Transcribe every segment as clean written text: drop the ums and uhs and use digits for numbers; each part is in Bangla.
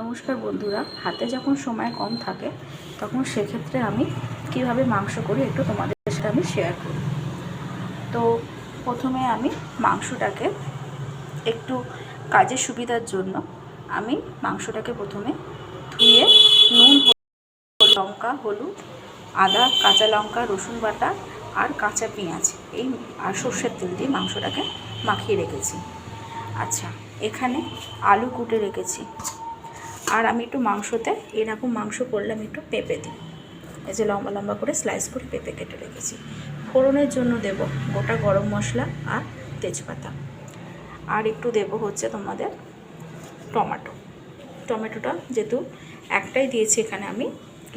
নমস্কার বন্ধুরা, হাতে যখন সময় কম থাকে তখন সেক্ষেত্রে আমি কিভাবে মাংস করি একটু তোমাদের সাথে আমি শেয়ার করি। তো প্রথমে আমি মাংসটাকে একটু কাজের সুবিধার জন্য আমি মাংসটাকে প্রথমে ধুয়ে নুন, লঙ্কা, হলুদ, আদা, কাঁচা লঙ্কা, রসুন বাটা আর কাঁচা পেঁয়াজ আর সর্ষের তেল দিয়ে মাংসটাকে মাখিয়ে রেখেছি। আচ্ছা, এখানে আলু কুটে রেখেছি। আর আমি একটু মাংসতে এরকম মাংস করলে আমি একটু পেঁপে দিই। এই যে লম্বা লম্বা করে স্লাইস করে পেঁপে কেটে রেখেছি। ফোড়নের জন্য দেব গোটা গরম মশলা আর তেজপাতা। আর একটু দেব হচ্ছে তোমাদের টমেটোটা যেহেতু একটাই দিয়েছি এখানে আমি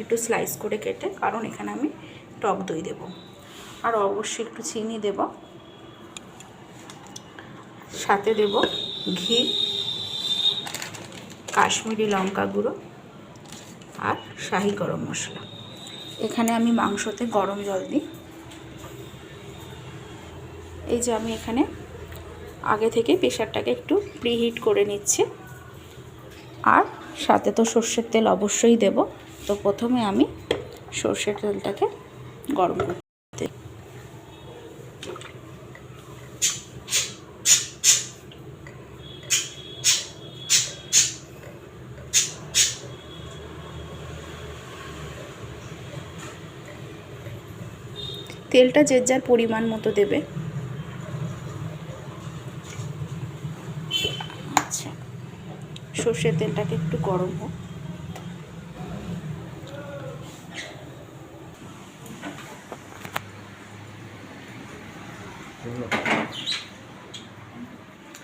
একটু স্লাইস করে কেটে, কারণ এখানে আমি টক দই দেব। আর অবশ্যই একটু চিনি দেব, সাথে দেব ঘি, কাশ্মীরি লঙ্কা গুঁড়ো আর শাহি গরম মশলা। এখানে আমি মাংসতে গরম জল দিই। এই যে আমি এখানে আগে থেকে প্রেশারটাকে একটু প্রিহিট করে নিচ্ছি। আর সাথে তো সর্ষের তেল অবশ্যই দেব। তো প্রথমে আমি সর্ষের তেলটাকে গরম করতে তেলটা যে যার পরিমাণ মতো দেবে। আচ্ছা, সর্ষের তেলটাকে একটু গরম হোক।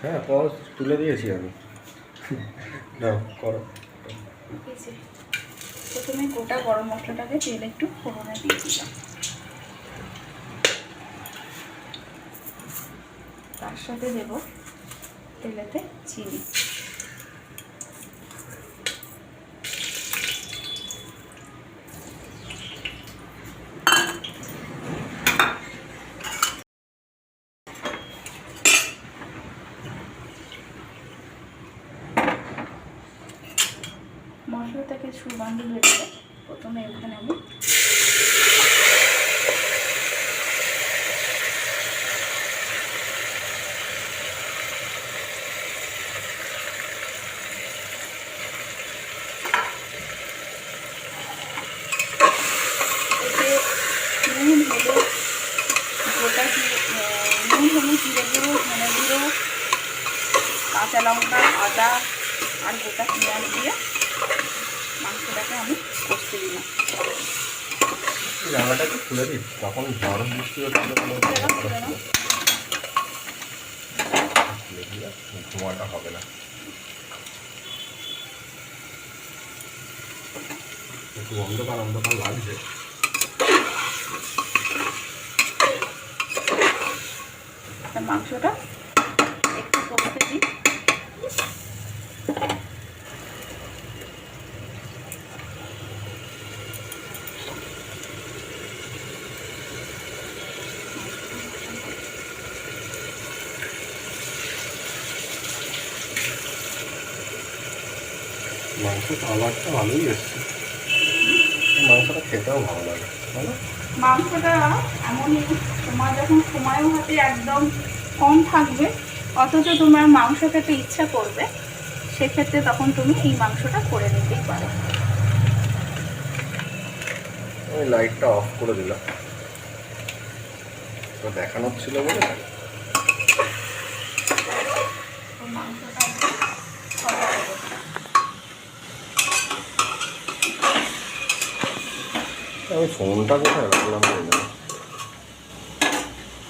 হ্যাঁ, পজ তুলে দিয়েছি আমি। নাও করো। প্রথমে গোটা গরম মশলাটাকে তেল একটু ফোড়নে দিয়ে দিলাম। তার সাথে দেব তেলেতে চিনি। মশলাটাকে সুগন্ধি বেরোবে। প্রথমে এখানে আমি নুন, হলুদ, জিরে গুঁড়ো, ধনে গুঁড়ো, কাঁচা লঙ্কা, আদা আর গোটা পেঁয়াজ দিয়ে মাংসটাকে আমি কষতে দিলাম। জানলাটা একটু খুলে দিই, তখন ঝড় বৃষ্টি হচ্ছিল, ধোঁয়াটা হবে না। একটু অন্ধকার অন্ধকার লাগছে। মাংসটা একটু কষতে দিই। মাংস কালারটা ভালোই এসছে, মাংসটা খেতেও ভালো লাগে। মাংসটা এমনই, তোমার যখন সময়ও হাতে একদম কম থাকবে অথচ তোমার মাংস খেতে ইচ্ছা করবে, সেক্ষেত্রে তখন তুমি এই মাংসটা করে নিতেই পারো। আমি লাইটটা অফ করে দিলাম, তো দেখানোর ছিল বলে। আমি ফোনটা কোথায় রাখলাম?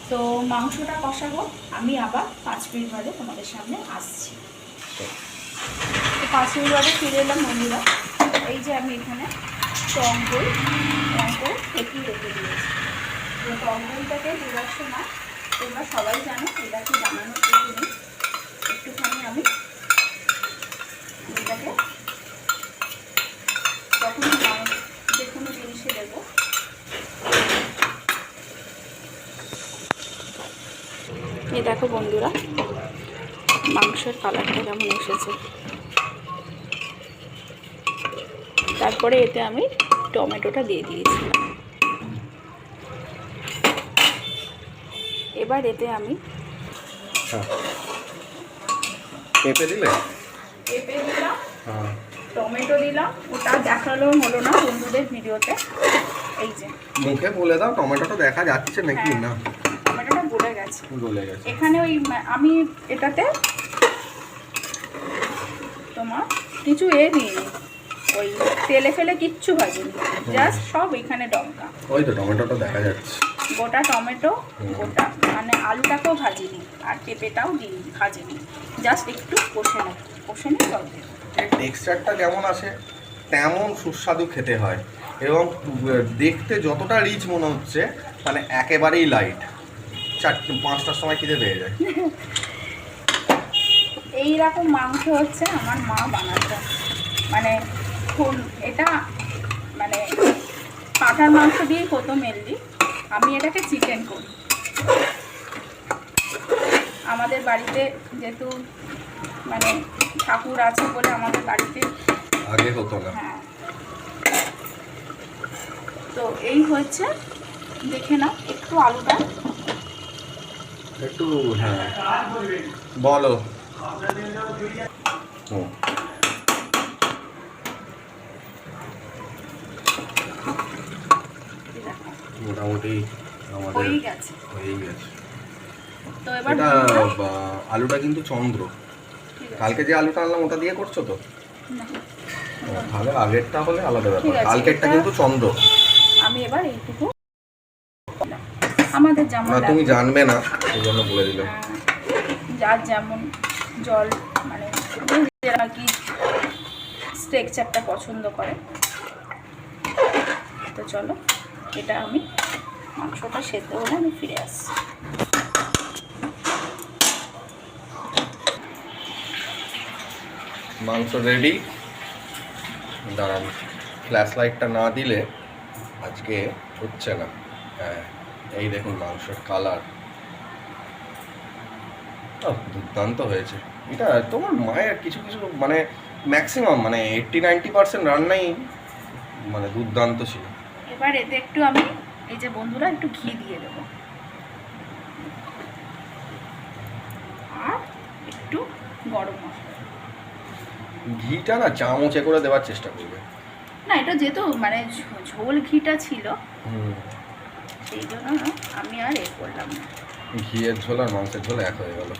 তো মাংসটা কষাবো, আমি আবার 5 মিনিট বাদে তোমাদের সামনে আসছি। তো 5 মিনিট বাদে ফিরে এলাম বন্ধুরা। এই যে আমি এখানে টক দই ফেটিয়ে রেখে দিয়েছি। তো টক দইটাকে দেওয়ার সময় তোমরা সবাই জানো, এটাকে বানানোর প্রয়োজন নেই। একটুখানি আমি এটাকে যখন যে কোনো জিনিসে দেবো, এই দেখো বন্ধুরা মাংসের কালারটা কেমন এসেছে। তারপরে এতে আমি টমেটোটা দিয়ে দিয়েছিলাম। এবার এতে আমি পেঁপে দিলে, পেঁপে দিলাম, হ্যাঁ টমেটো দিলাম, ওটা দেখালো হলো না বন্ধুদের ভিডিওতে। এই যে মুখে বলে দাও, টমেটোটা দেখা যাচ্ছে নাকি হ্যাঁ, না? টমেটোটা গলে গেছে। গলে গেছে। এখানে ওই আমি এটাতে তোমার কিছু দিইনি, ওই তেলে ফেলে কিচ্ছু ভাজিনি, জাস্ট সব এখানে লঙ্কা। ওই তো টমেটোটা দেখা যাচ্ছে, গোটা টমেটো, গোটা মানে আলুটাকেও ভাজিনি আর পেঁপেটাও দিইনি, ভাজিনি, জাস্ট একটু কষে নিই জল দিয়ে। টেক্সচারটা যেমন আসে তেমন সুস্বাদু খেতে হয়, এবং দেখতে যতটা রিচ মনে হচ্ছে মানে একেবারেই লাইট। 4-5টার সময় খিদে পেয়ে যায়। এইরকম মাংস হচ্ছে আমার মা বানাতো, মানে এটা মানে পাঁঠার মাংস দিয়েই হতো মেনলি। আমি এটাকে চিকেন করি। আমাদের বাড়িতে যেহেতু মানে ঠাকুর আছে বলে আমাদের বাড়িতে আগে হতো না। হ্যাঁ, তো এই হচ্ছে, দেখে নাও একটু আলুটা একটু, হ্যাঁ বলো। হুম, মোটামুটি আমাদের হয়েই গেছে। হয়েই গেছে। তো এবার এটা আলুটা কিন্তু চন্দ্র, ঠিক আছে। কালকে যে আলুটা আনলাম ওটা দিয়ে করছো তো? না, তাহলে আগেরটা হলে আলাদা ঠিক ব্যাপার, আছে, কালকেরটা এটা- কিন্তু চন্দ্র। আমি এবার এইটুকু আমাদের যেমন না তুমি লাগে, জানবে না সেই জন্য বলে দিলাম। যার যেমন জল মানে যারা কি স্ট্রেকচারটা পছন্দ করে। তো চলো, এটা আমি মাংসটা সেদ্ধ হলে আমি ফিরে আসছি। মাংস রেডি। দাঁড়ান, ফ্ল্যাশ লাইটটা না দিলে আজকে হচ্ছে না। হ্যাঁ, এই দেখুন মাংসের কালার দুর্দান্ত হয়েছে। এটা তোমার মায়ের কিছু কিছু মানে ম্যাক্সিমাম মানে 80-90% রান্নাই মানে দুর্দান্ত ছিল। এবার এতে একটু আমি এই যে বন্ধুরা একটু ঘি দিয়ে দেবো, আর একটু গরম মশলা। ঘিটা না চামচে করে দেওয়ার চেষ্টা করবে। না, এটা যেহেতু মানে ঝোল ঘিটা ছিল হুম, সেই জন্য আমি আর করলাম না। ঘিয়ের ঝোল আর মাংসের ঝোল এক হয়ে গেল।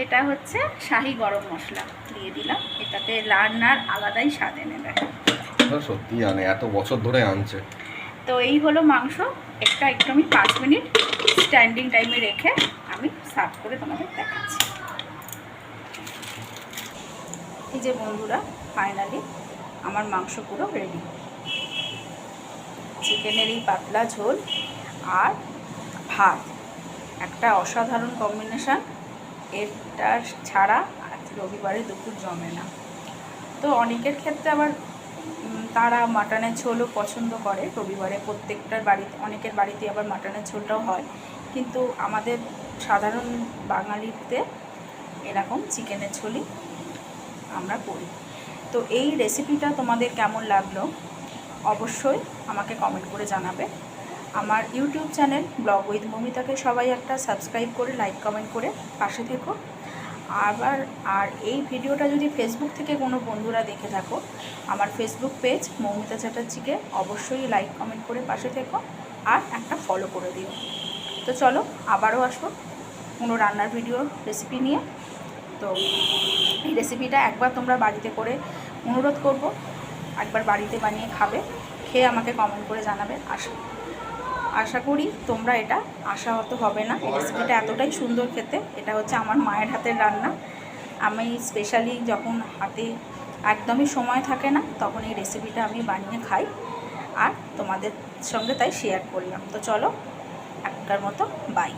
এটা হচ্ছে শাহি গরম মশলা দিয়ে দিলাম, এটাতে রান্নার আলাদাই স্বাদ এনে দেয়। সত্যি জানে, এত বছর ধরে আনছে। তো এই হলো মাংস। একটা একটু আমি 5 মিনিট স্ট্যান্ডিং টাইমে রেখে আমি সার্ভ করে তোমাদের দেখাচ্ছি। এই যে বন্ধুরা, ফাইনালি আমার মাংস পুরো রেডি। চিকেনের এই পাতলা ঝোল আর ভাত, একটা অসাধারণ কম্বিনেশান। এটা ছাড়া আজ রবিবারে দুপুর জমে না। তো অনেকের ক্ষেত্রে আবার তারা মাটনের ঝোলও পছন্দ করে রবিবারে, প্রত্যেকটার বাড়িতে, অনেকের বাড়িতে আবার মাটনের ঝোলটাও হয়, কিন্তু আমাদের সাধারণ বাঙালিতে এরকম চিকেনের ঝোলই আমরা করি। তো এই রেসিপিটা তোমাদের কেমন লাগলো অবশ্যই আমাকে কমেন্ট করে জানাবে। আমার ইউটিউব চ্যানেল ব্লগ উইথ মৌমিতাকে সবাই একটা সাবস্ক্রাইব করে লাইক কমেন্ট করে পাশে থেকো। আর এই ভিডিওটা যদি ফেসবুক থেকে কোনো বন্ধুরা দেখে থাকো, আমার ফেসবুক পেজ মৌমিতা চ্যাটার্জিকে অবশ্যই লাইক কমেন্ট করে পাশে থেকো আর একটা ফলো করে দিও। তো চলো, আবারও আসবো কোনো রান্নার ভিডিও রেসিপি নিয়ে। তো এই রেসিপিটা একবার তোমরা বাড়িতে করে অনুরোধ করব, একবার বাড়িতে বানিয়ে খাবে, খেয়ে আমাকে কমেন্ট করে জানাবে। আশা করি তোমরা এটা আশাহত হবে না। এই রেসিপিটা এতটাই সুন্দর খেতে, এটা হচ্ছে আমার মায়ের হাতের রান্না। আমি স্পেশালি যখন হাতে একদমই সময় থাকে না তখন এই রেসিপিটা আমি বানিয়ে খাই আর তোমাদের সঙ্গে তাই শেয়ার করলাম। তো চলো, এখনকার মতো বাই।